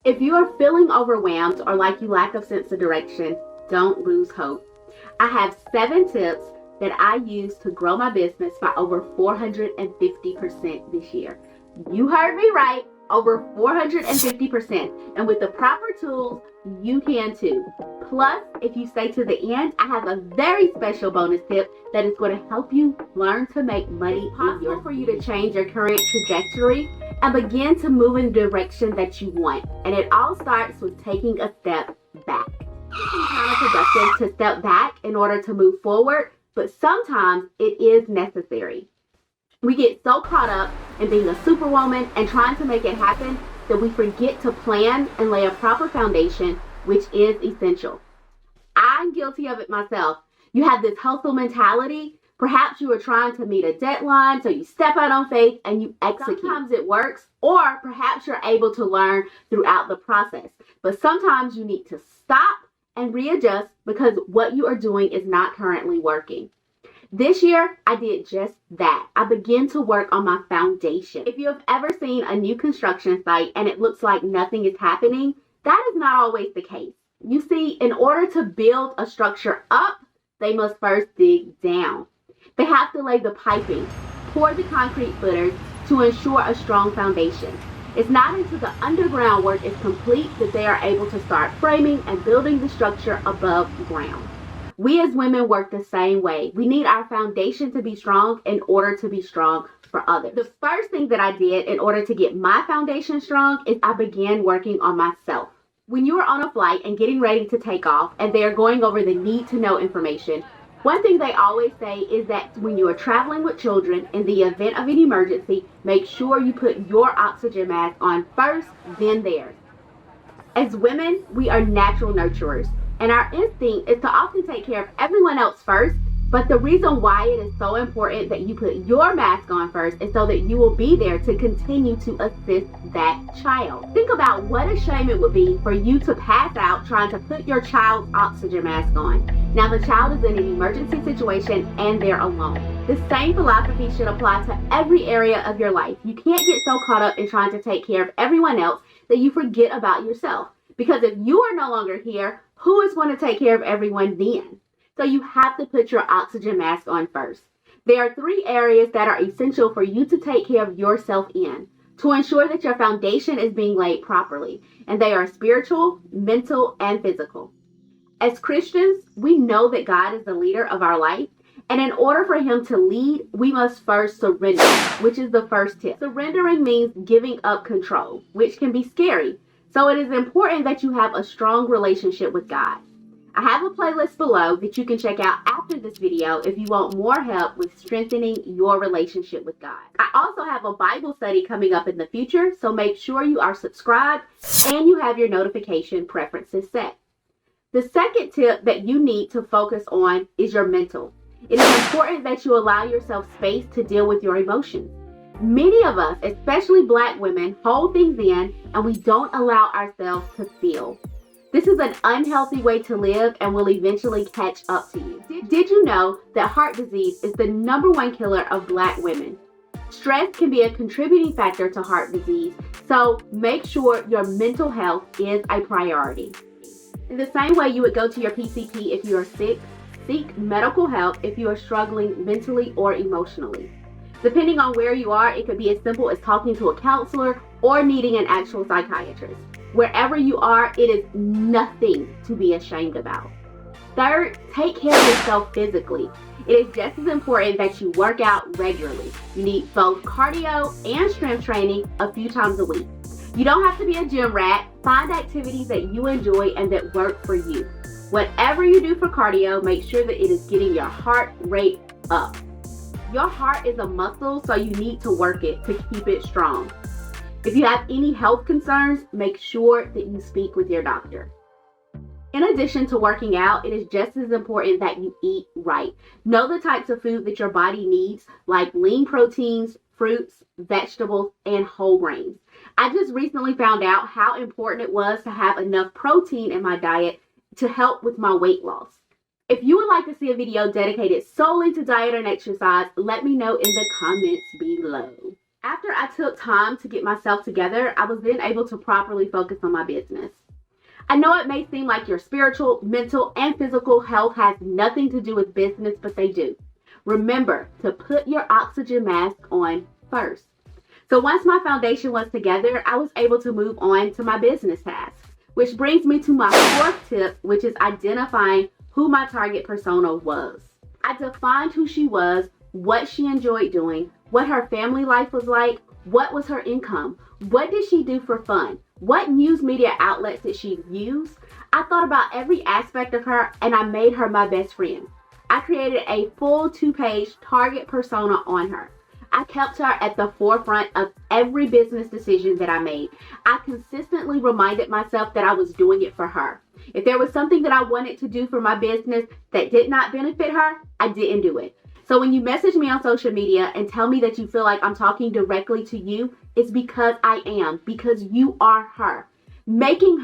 If you are feeling overwhelmed or like you lack a sense of direction, don't lose hope. I have 7 tips that I use to grow my business by over 450% this year. You heard me right, over 450%. And with the proper tools, you can too. Plus, if you stay to the end, I have a very special bonus tip that is going to help you learn to make money. It's possible for you to change your current trajectory and begin to move in the direction that you want. And it all starts with taking a step back. It's counterproductive to step back in order to move forward, but sometimes it is necessary. We get so caught up in being a superwoman and trying to make it happen that we forget to plan and lay a proper foundation, which is essential. I'm guilty of it myself. You have this hustle mentality. Perhaps you are trying to meet a deadline, so you step out on faith and you execute. Sometimes it works, or perhaps you're able to learn throughout the process. But sometimes you need to stop and readjust because what you are doing is not currently working. This year, I did just that. I began to work on my foundation. If you have ever seen a new construction site and it looks like nothing is happening, that is not always the case. You see, in order to build a structure up, they must first dig down. They have to lay the piping, pour the concrete footers to ensure a strong foundation. It's not until the underground work is complete that they are able to start framing and building the structure above ground. We as women work the same way. We need our foundation to be strong in order to be strong for others. The first thing that I did in order to get my foundation strong is I began working on myself. When you are on a flight and getting ready to take off and they are going over the need to know information, one thing they always say is that when you are traveling with children, in the event of an emergency, make sure you put your oxygen mask on first, then theirs. As women, we are natural nurturers, and our instinct is to often take care of everyone else first, but the reason why it is so important that you put your mask on first is so that you will be there to continue to assist that child. Think about what a shame it would be for you to pass out trying to put your child's oxygen mask on. Now the child is in an emergency situation and they're alone. The same philosophy should apply to every area of your life. You can't get so caught up in trying to take care of everyone else that you forget about yourself. Because if you are no longer here, who is going to take care of everyone then? So you have to put your oxygen mask on first. There are 3 areas that are essential for you to take care of yourself in to ensure that your foundation is being laid properly. And they are spiritual, mental, and physical. As Christians, we know that God is the leader of our life. And in order for him to lead, we must first surrender, which is the first tip. Surrendering means giving up control, which can be scary. So it is important that you have a strong relationship with God. I have a playlist below that you can check out after this video if you want more help with strengthening your relationship with God. I also have a Bible study coming up in the future, so make sure you are subscribed and you have your notification preferences set. The second tip that you need to focus on is your mental. It is important that you allow yourself space to deal with your emotions. Many of us, especially Black women, hold things in and we don't allow ourselves to feel. This is an unhealthy way to live and will eventually catch up to you. Did you know that heart disease is the #1 killer of Black women? Stress can be a contributing factor to heart disease, so make sure your mental health is a priority. In the same way you would go to your PCP if you are sick, seek medical help if you are struggling mentally or emotionally. Depending on where you are, it could be as simple as talking to a counselor or needing an actual psychiatrist. Wherever you are, it is nothing to be ashamed about. Third, take care of yourself physically. It is just as important that you work out regularly. You need both cardio and strength training a few times a week. You don't have to be a gym rat. Find activities that you enjoy and that work for you. Whatever you do for cardio, make sure that it is getting your heart rate up. Your heart is a muscle, so you need to work it to keep it strong. If you have any health concerns, make sure that you speak with your doctor. In addition to working out, it is just as important that you eat right. Know the types of food that your body needs, like lean proteins, fruits, vegetables, and whole grains. I just recently found out how important it was to have enough protein in my diet to help with my weight loss. If you would like to see a video dedicated solely to diet and exercise, let me know in the comments below. After I took time to get myself together, I was then able to properly focus on my business. I know it may seem like your spiritual, mental, and physical health has nothing to do with business, but they do. Remember to put your oxygen mask on first. So once my foundation was together, I was able to move on to my business tasks, which brings me to my fourth tip, which is identifying who my target persona was. I defined who she was, what she enjoyed doing, what her family life was like, what was her income, what did she do for fun, what news media outlets did she use. I thought about every aspect of her and I made her my best friend. I created a full 2-page target persona on her. I kept her at the forefront of every business decision that I made. I consistently reminded myself that I was doing it for her. If there was something that I wanted to do for my business that did not benefit her, I didn't do it. So when you message me on social media and tell me that you feel like I'm talking directly to you, it's because I am, because you are her. Making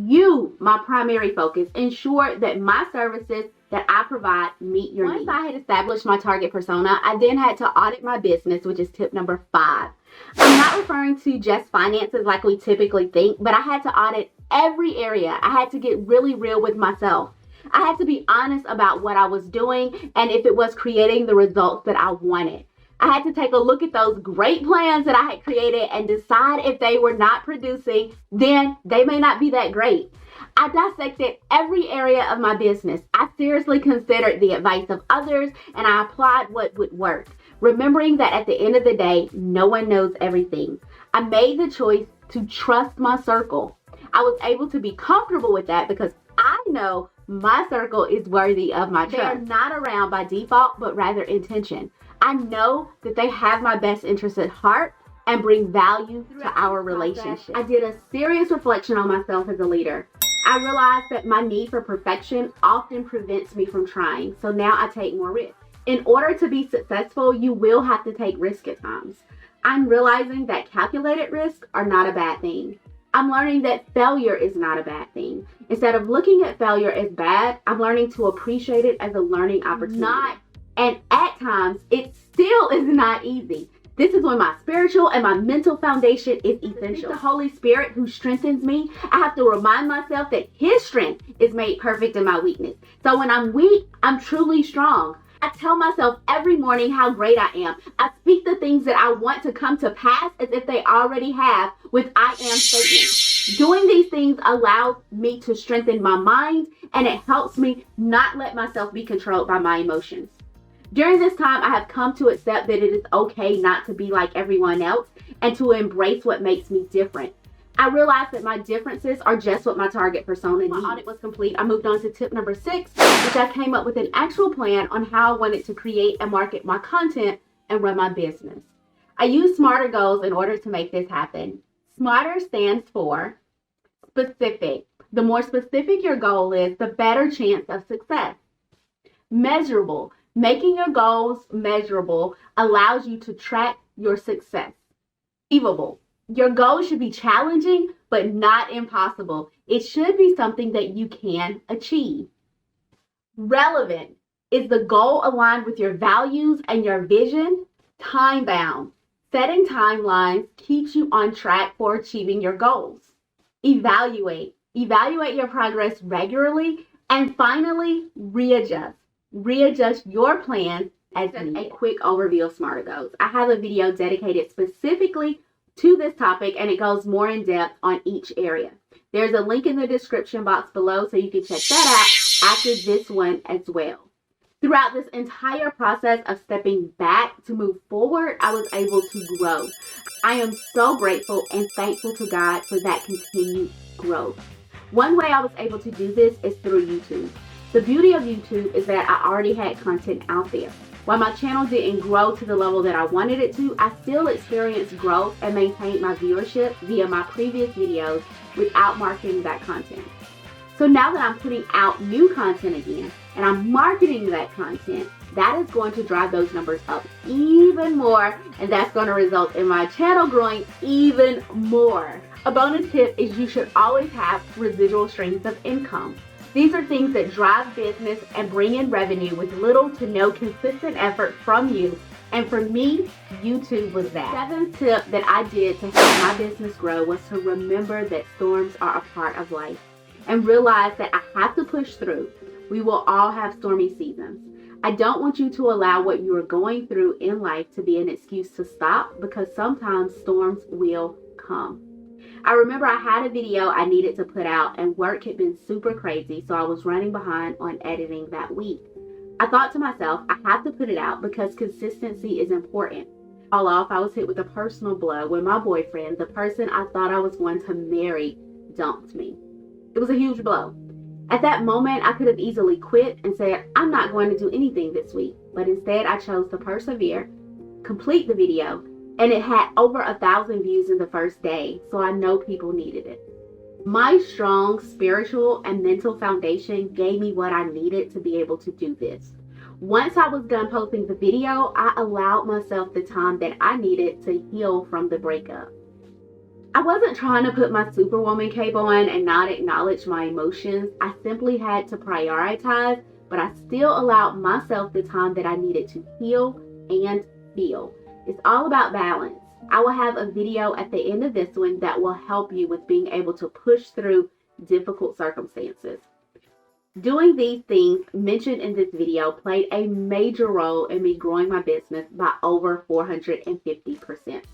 you my primary focus, ensure that my services that I provide meet your needs. Once I had established my target persona, I then had to audit my business, which is tip number 5. I'm not referring to just finances like we typically think, but I had to audit every area. I had to get really real with myself. I had to be honest about what I was doing and if it was creating the results that I wanted. I had to take a look at those great plans that I had created and decide if they were not producing, then they may not be that great. I dissected every area of my business. I seriously considered the advice of others and I applied what would work, remembering that at the end of the day, no one knows everything. I made the choice to trust my circle. I was able to be comfortable with that because I know my circle is worthy of my trust. They are not around by default, but rather intention. I know that they have my best interest at heart and bring value to our relationship. I did a serious reflection on myself as a leader. I realized that my need for perfection often prevents me from trying, so now I take more risks. In order to be successful, you will have to take risk at times. I'm realizing that calculated risks are not a bad thing. I'm learning that failure is not a bad thing. Instead of looking at failure as bad, I'm learning to appreciate it as a learning opportunity. And at times, it still is not easy. This is when my spiritual and my mental foundation is essential. The Holy Spirit who strengthens me, I have to remind myself that His strength is made perfect in my weakness. So when I'm weak, I'm truly strong. I tell myself every morning how great I am. I speak the things that I want to come to pass as if they already have with I am statements. Doing these things allows me to strengthen my mind and it helps me not let myself be controlled by my emotions. During this time, I have come to accept that it is okay not to be like everyone else and to embrace what makes me different. I realized that my differences are just what my target persona needs. My audit was complete. I moved on to tip number 6, which I came up with an actual plan on how I wanted to create and market my content and run my business. I used SMARTER goals in order to make this happen. SMARTER stands for specific. The more specific your goal is, the better chance of success. Measurable. Making your goals measurable allows you to track your success. Achievable. Your goal should be challenging, but not impossible. It should be something that you can achieve. Relevant. Is the goal aligned with your values and your vision? Time-bound. Setting timelines keeps you on track for achieving your goals. Evaluate. Evaluate your progress regularly. And finally, readjust. Readjust your plans as needed. A quick overview of SMARTER goals. I have a video dedicated specifically to this topic and it goes more in depth on each area. There's a link in the description box below so you can check that out after this one as well. Throughout this entire process of stepping back to move forward, I was able to grow. I am so grateful and thankful to God for that continued growth. One way I was able to do this is through YouTube. The beauty of YouTube is that I already had content out there. While my channel didn't grow to the level that I wanted it to, I still experienced growth and maintained my viewership via my previous videos without marketing that content. So now that I'm putting out new content again and I'm marketing that content, that is going to drive those numbers up even more, and that's going to result in my channel growing even more. A bonus tip is you should always have residual streams of income. These are things that drive business and bring in revenue with little to no consistent effort from you And for me, YouTube was that. Seventh tip that I did to help my business grow was to remember that storms are a part of life and realize that I have to push through. We will all have stormy seasons. I don't want you to allow what you are going through in life to be an excuse to stop, because sometimes storms will come. I remember I had a video I needed to put out and work had been super crazy, so I was running behind on editing that week. I thought to myself, I have to put it out because consistency is important. All off, I was hit with a personal blow when my boyfriend, the person I thought I was going to marry, dumped me. It was a huge blow. At that moment, I could have easily quit and said, I'm not going to do anything this week. But instead, I chose to persevere, complete the video, and it had over 1,000 views in the first day, so I know people needed it. My strong spiritual and mental foundation gave me what I needed to be able to do this. Once I was done posting the video, I allowed myself the time that I needed to heal from the breakup. I wasn't trying to put my superwoman cape on and not acknowledge my emotions. I simply had to prioritize, but I still allowed myself the time that I needed to heal and feel. It's all about balance. I will have a video at the end of this one that will help you with being able to push through difficult circumstances. Doing these things mentioned in this video played a major role in me growing my business by over 450%.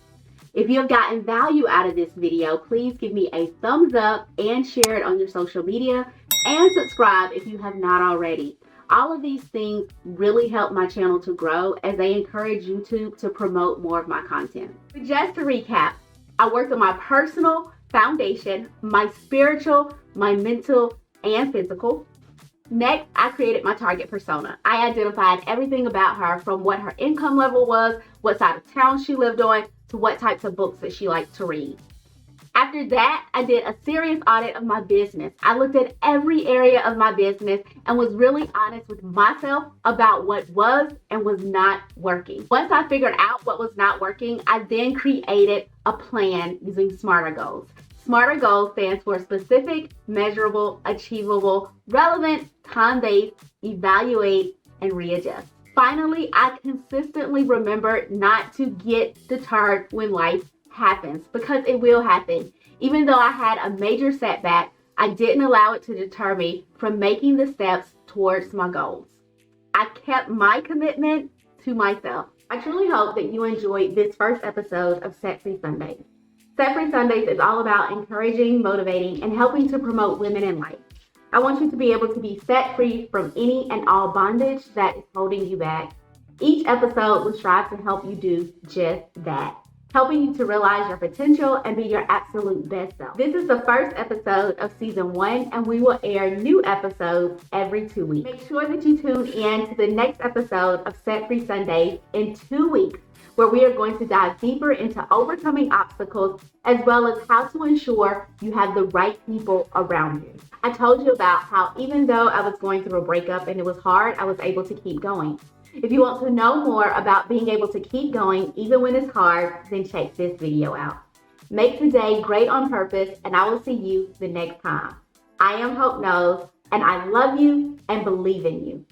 If you have gotten value out of this video, please give me a thumbs up and share it on your social media, and subscribe if you have not already. All of these things really help my channel to grow as they encourage YouTube to promote more of my content. But just to recap, I worked on my personal foundation, my spiritual, my mental, and physical. Next, I created my target persona. I identified everything about her, from what her income level was, what side of town she lived on, to what types of books that she liked to read. After that, I did a serious audit of my business. I looked at every area of my business and was really honest with myself about what was and was not working. Once I figured out what was not working, I then created a plan using SMARTER goals. SMARTER goals stands for specific, measurable, achievable, relevant, time-based, evaluate, and readjust. Finally, I consistently remember not to get deterred when life happens, because it will happen. Even though I had a major setback, I didn't allow it to deter me from making the steps towards my goals. I kept my commitment to myself. I truly hope that you enjoyed this first episode of Set Free Sundays. Set Free Sundays is all about encouraging, motivating, and helping to promote women in life. I want you to be able to be set free from any and all bondage that is holding you back. Each episode will strive to help you do just that, helping you to realize your potential and be your absolute best self. This is the first episode of season 1, and we will air new episodes every 2 weeks. Make sure that you tune in to the next episode of Set Free Sundays in 2 weeks, where we are going to dive deeper into overcoming obstacles, as well as how to ensure you have the right people around you. I told you about how even though I was going through a breakup and it was hard, I was able to keep going. If you want to know more about being able to keep going even when it's hard, then check this video out. Make today great on purpose, and I will see you the next time. I am Hope Knows, and I love you and believe in you.